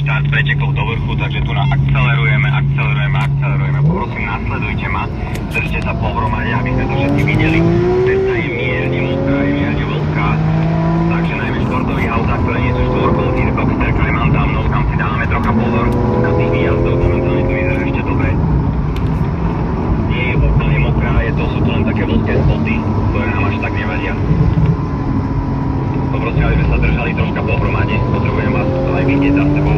štart pretekol do vrchu, takže tu akcelerujeme. Poprosím, nasledujte ma, držte sa pohromade, aby sme to všetci videli. Cesta je mierne mokrá, je mierne vlhká, takže najmä športových autách, ktoré nie sú štvorkolky, Boxster, ktoré mám za mnou, tam si dávame trocha pozor na tých výjazdov, momentálne to vyzerá ešte dobre. Nie je úplne mokrá, sú to len také vlhké spoty, ktoré nám až tak nevadia. Poprosím, aby sme sa držali troška pohromade, potrebujem vás to aj vidieť za sebou.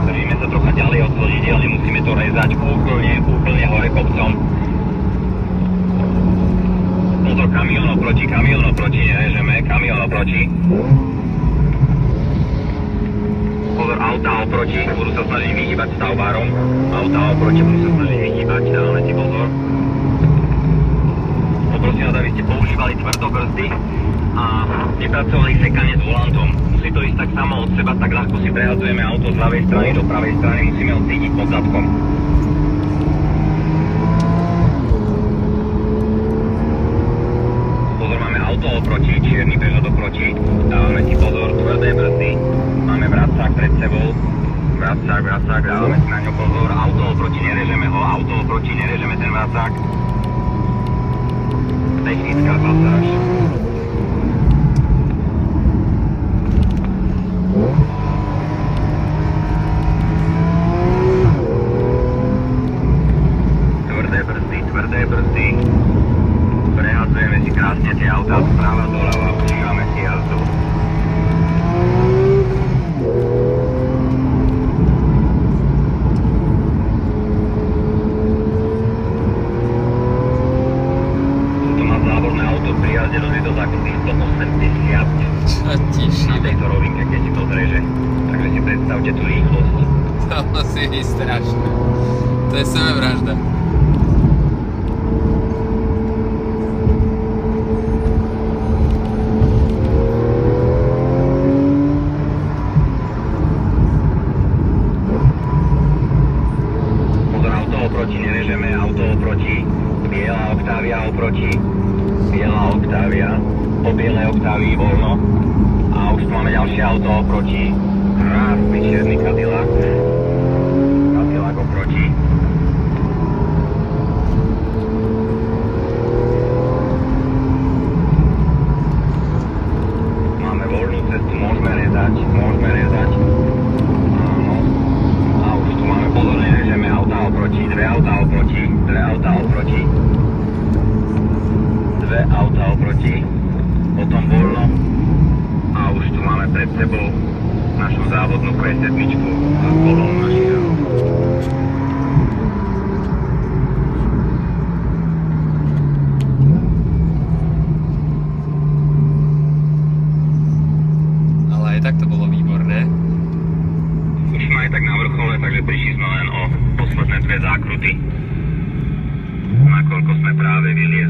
Držíme sa trocha ďalej od vodidiel, nemusíme to rezať úplne hore kopcom. Pozor, kamión oproti, nerežeme, kamión oproti. Pozor, autá oproti, budú sa snažiť vyhýbať stavbárom. Autá oproti budú sa snažiť vyhýbať, dávame si pozor. Poprosím vás, aby ste používali tvrdobrzdy a nepracovali sekanie s volantom. Musí to ísť tak samo od seba, tak ľahko si prehadzujeme auto z ľavej strany do pravej strany, musíme ho cítiť pod zadkom. Pozor, máme auto oproti, čierny Peugeot oproti, dávame si pozor, tvrdé brzdy, máme vracák pred sebou, vracák, dávame si na ňo pozor, auto oproti, nerežeme ten vracák. Technická pasáž. Tvrdé brzdy. Prehadzujeme si krásne tie autá správa doľava, užívame si jazdu. Pri jazde do tejto zákruty 180. Čo ti na tejto rovinke, keď si to zreže. Takže si predstavte tú rýchlosť. To musí byť strašné. To je sebevražda. Pozor, auto oproti, nerežeme, auto oproti. Biela Octavia oproti. Biela Octavia, po bielej Octavii voľno a už tu máme ďalšie auto oproti, krásny čierny Cadillac oproti. Máme voľnú cestu, môžeme rezať, áno, a už tu máme pozorne, režeme auta oproti, dve auta oproti, potom voľno a už tu máme pred sebou našu závodnú Q7 a kolónu našich aut. Ale aj tak to bolo výborné. Už sme aj tak na vrchole, takže prišli sme len o posledné dve zákruty, nakoľko sme práve vyliezli.